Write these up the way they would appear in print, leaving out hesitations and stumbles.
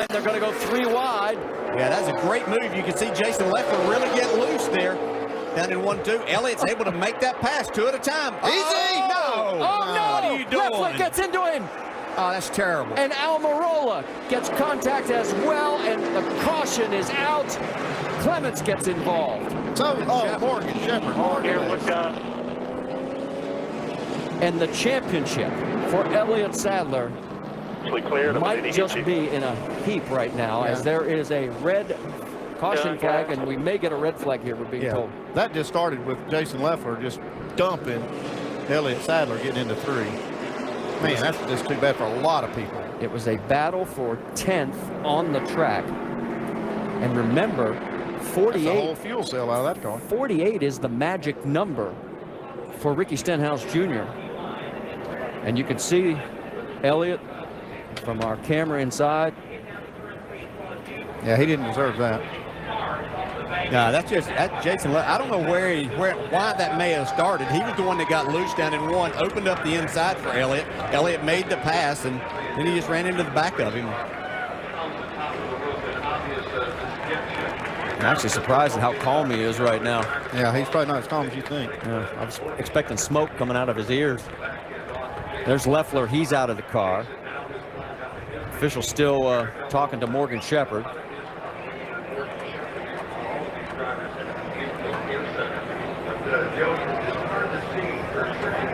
line. They're going to go 3 wide. Yeah, that's a great move. You can see Jason Leffler really get loose there. Down in 1-2. Elliott's able to make that pass 2 at a time. Easy! No! Oh, no! What are you doing? Leffler gets into him. Oh, that's terrible. And Almirola gets contact as well, and the caution is out. Clements gets involved. So, Morgan Shephard. And the championship for Elliott Sadler might just be in a heap right now, as there is a red caution flag, and we may get a red flag here, we're being told. That just started with Jason Leffler just dumping Elliott Sadler getting into 3. Man, that's just too bad for a lot of people. It was a battle for 10th on the track. And remember, 48. That's a whole fuel cell out of that car. 48 is the magic number for Ricky Stenhouse Jr. And you can see Elliott from our camera inside. Yeah, he didn't deserve that. No, that's Jason. I don't know why that may have started. He was the one that got loose down in 1, opened up the inside for Elliott. Elliott made the pass, and then he just ran into the back of him. I'm actually surprised at how calm he is right now. Yeah, he's probably not as calm as you think. Yeah, I was expecting smoke coming out of his ears. There's Leffler. He's out of the car. Official still talking to Morgan Shephard.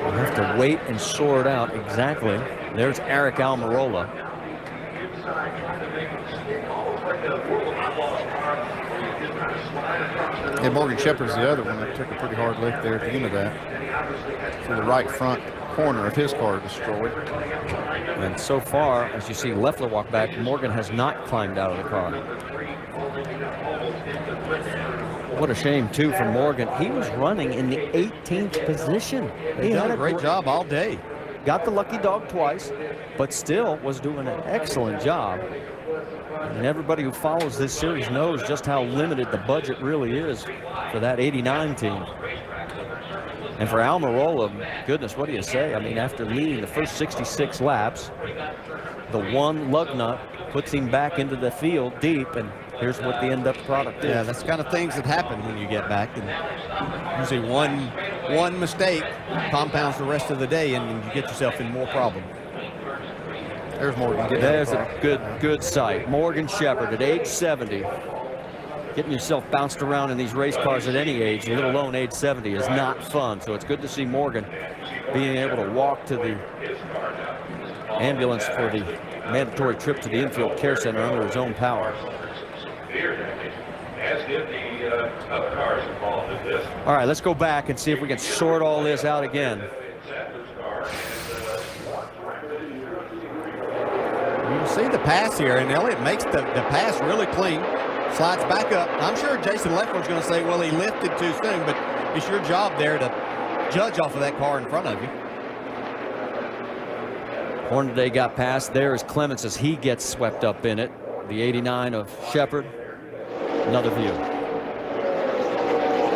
We'll have to wait and sort out exactly. There's Aric Almirola. Yeah, Morgan Shepherd's the other one that took a pretty hard lick there at the end of that. So the right front corner of his car destroyed. And so far, as you see Leffler walk back, Morgan has not climbed out of the car. What a shame, too, for Morgan. He was running in the 18th position. He done a great job all day. Got the lucky dog twice, but still was doing an excellent job. And everybody who follows this series knows just how limited the budget really is for that 89 team. And for Almirola, goodness, what do you say? I mean, after leading the first 66 laps, the one lug nut puts him back into the field deep, and here's what the end up product is. Yeah, that's the kind of things that happen when you get back. And usually one mistake compounds the rest of the day, and you get yourself in more problems. There's Morgan. There's a good sight. Morgan Shephard at age 70. Getting yourself bounced around in these race cars at any age, let alone age 70, is not fun. So it's good to see Morgan being able to walk to the ambulance for the mandatory trip to the infield care center under his own power. All right, let's go back and see if we can sort all this out again. You can see the pass here, and Elliott makes the pass really clean. Slides back up. I'm sure Jason Leffler's going to say, well, he lifted too soon, but it's your job there to judge off of that car in front of you. Hornaday got past. There is Clements as he gets swept up in it. The 89 of Shephard. Another view.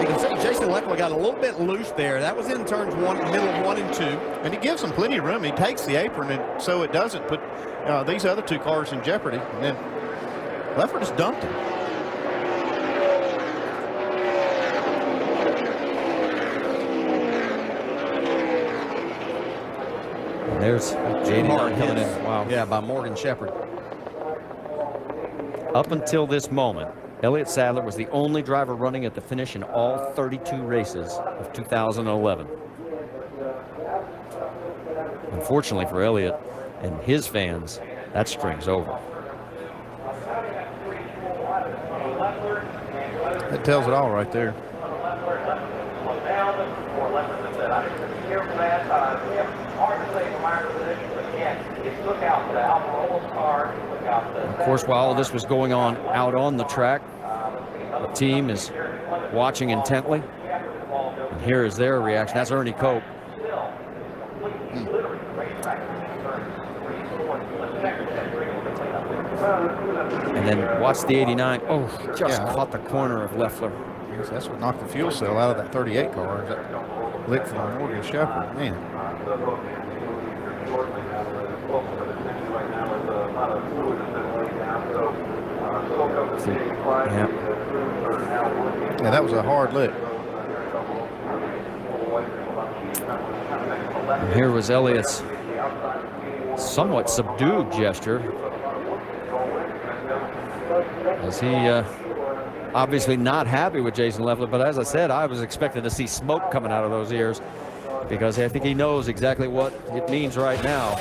You can see Jason Leffler got a little bit loose there. That was in turns middle of 1 and 2. And he gives him plenty of room. He takes the apron, and so it doesn't put these other 2 cars in jeopardy. And then Leffler just dumped him. There's J.D. coming in. Wow. Yeah, by Morgan Shephard. Up until this moment, Elliott Sadler was the only driver running at the finish in all 32 races of 2011. Unfortunately for Elliott and his fans, that string's over. That tells it all right there. Of course, while all this was going on out on the track, the team is watching intently. And here is their reaction. That's Ernie Cope. And then watch the 89. Oh, just caught the corner of Leffler. That's what knocked the fuel cell out of that 38 car. That lick from Morgan Shephard. Man. Yeah. Yeah, that was a hard lick. And here was Elliott's somewhat subdued gesture, as he obviously not happy with Jason Leffler. But as I said, I was expecting to see smoke coming out of those ears, because I think he knows exactly what it means right now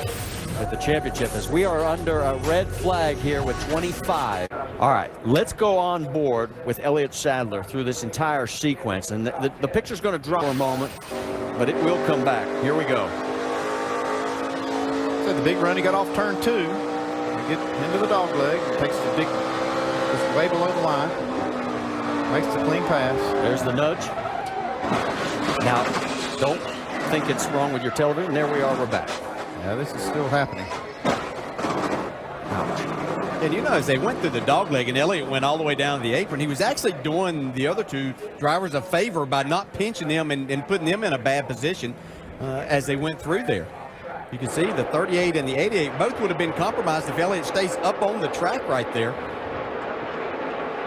with the championship, as we are under a red flag here with 25. All right, let's go on board with Elliott Sadler through this entire sequence. And the picture's going to drop for a moment, but it will come back. Here we go. So the big run, he got off turn 2. Get into the dog leg. Takes the big, just way below the line. Makes the clean pass. There's the nudge. Now, don't think it's wrong with your television. There we are, we're back. Yeah, this is still happening. And you know, as they went through the dog leg and Elliott went all the way down to the apron, he was actually doing the other two drivers a favor by not pinching them and putting them in a bad position as they went through there. You can see the 38 and the 88 both would have been compromised if Elliott stays up on the track right there.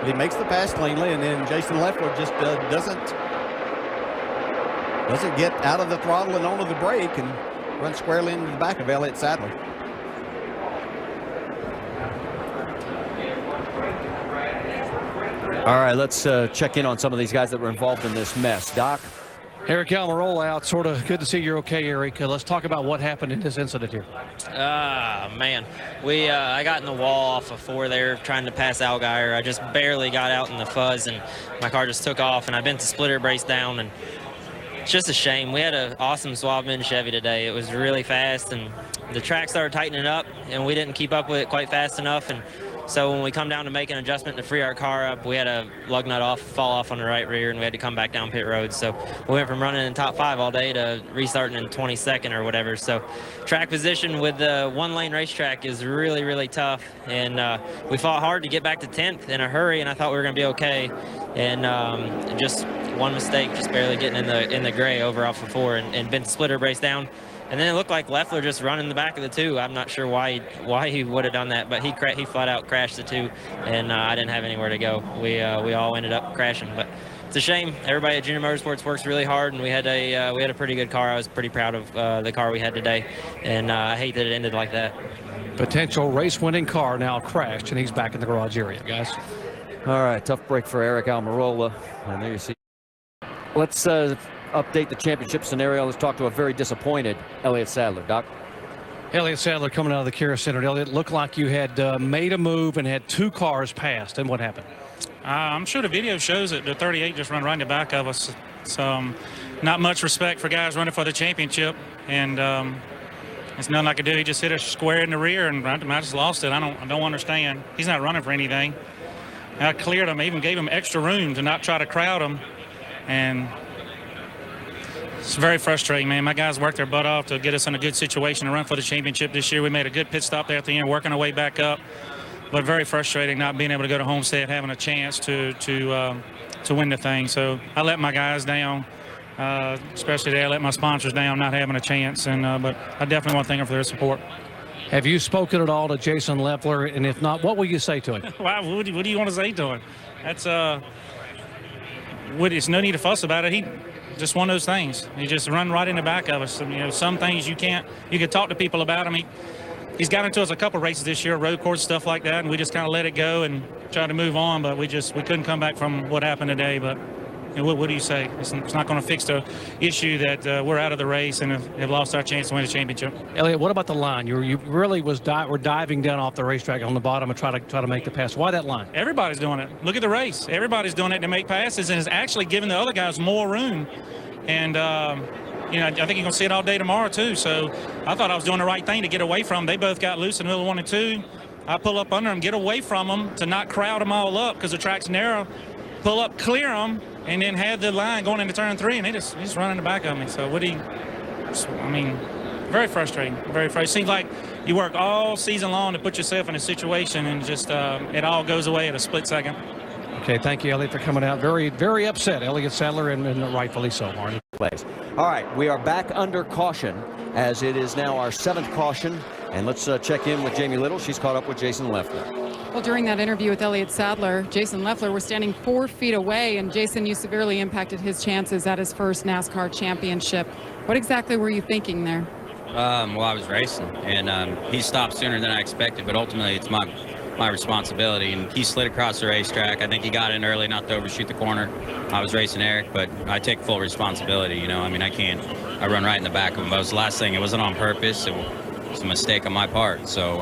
But he makes the pass cleanly, and then Jason Leffler just doesn't get out of the throttle and onto the brake and run squarely into the back of Elliott Sadler. All right, let's check in on some of these guys that were involved in this mess. Doc? Aric Almirola out. Sort of good to see you're okay, Aric. Let's talk about what happened in this incident here. Man, I got in the wall off of 4 there trying to pass Allgaier. I just barely got out in the fuzz, and my car just took off, and I bent the splitter brace down, and it's just a shame. We had an awesome swap-in Chevy today. It was really fast, and the track started tightening up, and we didn't keep up with it quite fast enough, and so when we come down to make an adjustment to free our car up, we had a lug nut fall off on the right rear, and we had to come back down pit road. So we went from running in top 5 all day to restarting in 22nd or whatever. So track position with the 1-lane racetrack is really, really tough. And we fought hard to get back to 10th in a hurry, and I thought we were going to be okay. And just one mistake, just barely getting in the gray over off of 4 and bent the splitter brace down. And then it looked like Leffler just running the back of the 2. I'm not sure why he would have done that, but he flat out crashed the 2, and I didn't have anywhere to go. We all ended up crashing, but it's a shame. Everybody at Junior Motorsports works really hard, and we had a pretty good car. I was pretty proud of the car we had today, and I hate that it ended like that. Potential race-winning car now crashed, and he's back in the garage area, guys. All right, tough break for Aric Almirola. And there you see. Let's update the championship scenario. Let's talk to a very disappointed Elliott Sadler. Doc? Elliott Sadler coming out of the Care Center. Elliott, looked like you had made a move and had 2 cars passed. And what happened? I'm sure the video shows that the 38 just run right in the back of us. So not much respect for guys running for the championship. And there's nothing I could do. He just hit us square in the rear, and I just lost it. I don't understand. He's not running for anything. I cleared him. I even gave him extra room to not try to crowd him. And it's very frustrating, man. My guys worked their butt off to get us in a good situation to run for the championship this year. We made a good pit stop there at the end, working our way back up. But very frustrating not being able to go to Homestead, having a chance to win the thing. So I let my guys down, especially today. I let my sponsors down, not having a chance. But I definitely want to thank them for their support. Have you spoken at all to Jason Leffler? And if not, what will you say to him? Wow, what do you want to say to him? That's it's no need to fuss about it. He just one of those things. He just run right in the back of us. You know, some things you can talk to people about him. He's got into us a couple races this year, road course, stuff like that, and we just kind of let it go and try to move on. But we couldn't come back from what happened today. But you know, what do you say? It's not going to fix the issue that we're out of the race and have lost our chance to win the championship. Elliott, what about the line? You really were diving down off the racetrack on the bottom and try to make the pass. Why that line? Everybody's doing it. Look at the race. Everybody's doing it to make passes, and it's actually giving the other guys more room. And you know, I think you're going to see it all day tomorrow too. So I thought I was doing the right thing to get away from them. They both got loose in the middle of 1 and 2. I pull up under them, get away from them to not crowd them all up because the track's narrow. Pull up, clear them, and then have the line going into turn 3, and they just run in the back of me. So very frustrating. Very frustrating. Seems like you work all season long to put yourself in a situation, and just it all goes away at a split second. Okay, thank you, Elliott, for coming out. Very, very upset, Elliott Sadler, and rightfully so, Marty. All right, we are back under caution, as it is now our 7th caution. And let's check in with Jamie Little. She's caught up with Jason Leffler. Well, during that interview with Elliott Sadler, Jason Leffler was standing 4 feet away, and Jason, you severely impacted his chances at his first NASCAR championship. What exactly were you thinking there? Well, I was racing, and he stopped sooner than I expected, but ultimately it's my responsibility, and he slid across the racetrack. I think he got in early not to overshoot the corner. I was racing Aric, but I take full responsibility, you know. I mean, I run right in the back of him. But it was the last thing. It wasn't on purpose. It was a mistake on my part. So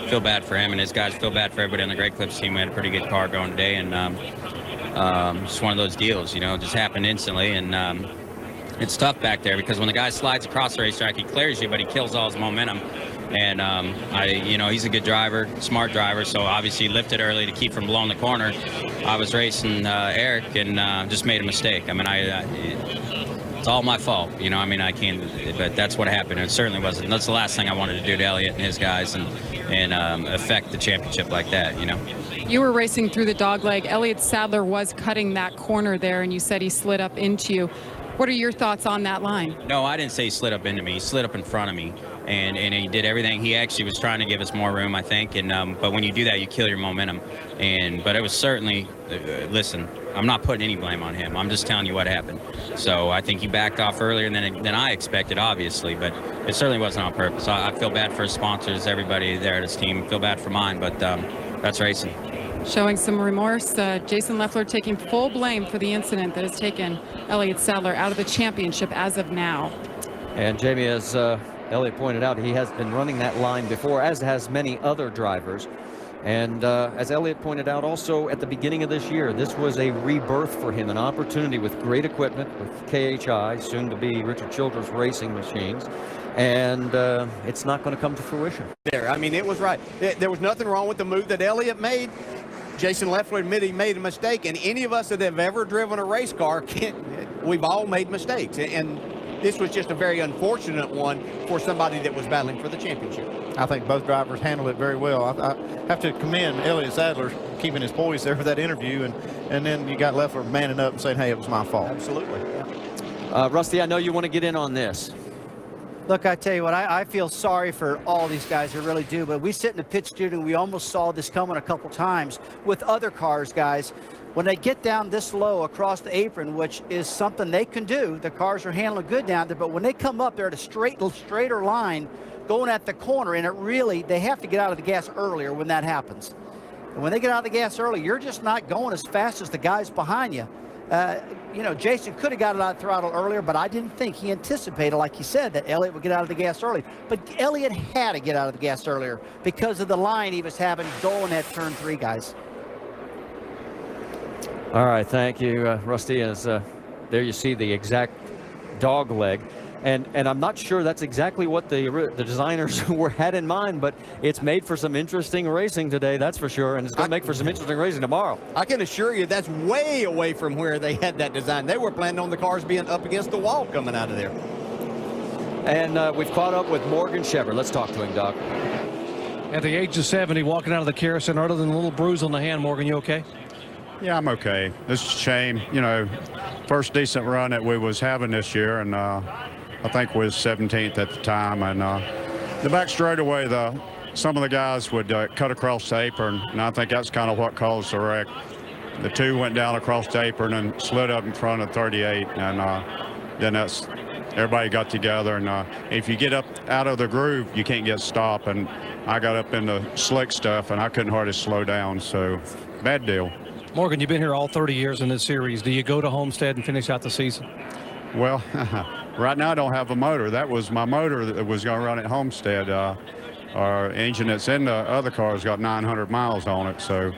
feel bad for him and his guys. Feel bad for everybody on the Great Clips team. We had a pretty good car going today, and just one of those deals, you know, just happened instantly, and it's tough back there because when the guy slides across the racetrack, he clears you, but he kills all his momentum. And you know, he's a good driver, smart driver, so obviously he lifted early to keep from blowing the corner. I was racing Aric and just made a mistake. I mean, it's all my fault, you know. I mean, I can't, but that's what happened. It certainly wasn't. That's the last thing I wanted to do to Elliott and his guys, and affect the championship like that, you know. You were racing through the dogleg. Elliott Sadler was cutting that corner there, and you said he slid up into you. What are your thoughts on that line? No, I didn't say he slid up into me. He slid up in front of me, and he did everything. He actually was trying to give us more room, I think. And but when you do that, you kill your momentum. But it was certainly, listen, I'm not putting any blame on him. I'm just telling you what happened. So I think he backed off earlier than I expected, obviously. But it certainly wasn't on purpose. I feel bad for his sponsors, everybody there at his team. I feel bad for mine, but that's racing. Showing some remorse, Jason Leffler taking full blame for the incident that has taken Elliott Sadler out of the championship as of now. And Jamie, as Elliott pointed out, he has been running that line before, as has many other drivers. And as Elliott pointed out also at the beginning of this year, this was a rebirth for him, an opportunity with great equipment, with KHI, soon to be Richard Childress Racing Machines. And it's not going to come to fruition. There, I mean, it was right. There was nothing wrong with the move that Elliott made. Jason Leffler admitted he made a mistake, and any of us that have ever driven a race car, we've all made mistakes. And this was just a very unfortunate one for somebody that was battling for the championship. I think both drivers handled it very well. I have to commend Elliott Sadler keeping his poise there for that interview, and then you got Leffler manning up and saying, hey, it was my fault. Absolutely. Rusty, I know you want to get in on this. Look, I tell you what, I feel sorry for all these guys, I really do. But we sit in the pit studio and we almost saw this coming a couple times with other cars, guys. When they get down this low across the apron, which is something they can do, the cars are handling good down there. But when they come up, they're at a straighter line going at the corner, and they have to get out of the gas earlier when that happens. And when they get out of the gas early, you're just not going as fast as the guys behind you. You know, Jason could have got it out of throttle earlier, but I didn't think he anticipated, like he said, that Elliott would get out of the gas early. But Elliott had to get out of the gas earlier because of the line he was having going at turn 3, guys. All right, thank you, Rusty. As there you see the exact dog leg. And I'm not sure that's exactly what the designers had in mind, but it's made for some interesting racing today, that's for sure, and it's going to make for some interesting racing tomorrow. I can assure you that's way away from where they had that design. They were planning on the cars being up against the wall coming out of there. And we've caught up with Morgan Shephard. Let's talk to him, Doc. At the age of 70, walking out of the carousel, other than a little bruise on the hand, Morgan, you okay? Yeah, I'm okay. It's a shame, you know, first decent run that we was having this year, and I think we was 17th at the time, and the back straightaway, some of the guys would cut across the apron, and I think that's kind of what caused the wreck. The two went down across the apron and slid up in front of 38, and then everybody got together, and if you get up out of the groove, you can't get stopped, and I got up in the slick stuff, and I couldn't hardly slow down, so bad deal. Morgan, you've been here all 30 years in this series. Do you go to Homestead and finish out the season? Well, right now I don't have a motor. That was my motor that was going to run at Homestead. Our engine that's in the other car's got 900 miles on it, so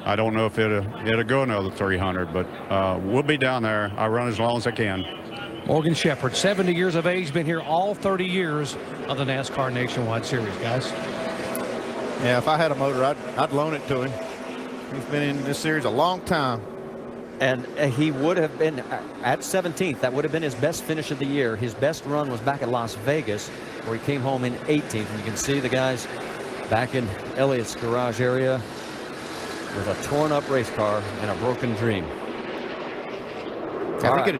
I don't know if it'll go another 300, but we'll be down there. I run as long as I can. Morgan Shephard, 70 years of age, been here all 30 years of the NASCAR Nationwide Series, guys. Yeah, if I had a motor, I'd loan it to him. He's been in this series a long time. And he would have been at 17th. That would have been his best finish of the year. His best run was back at Las Vegas, where he came home in 18th. And you can see the guys back in Elliott's garage area with a torn up race car and a broken dream. I think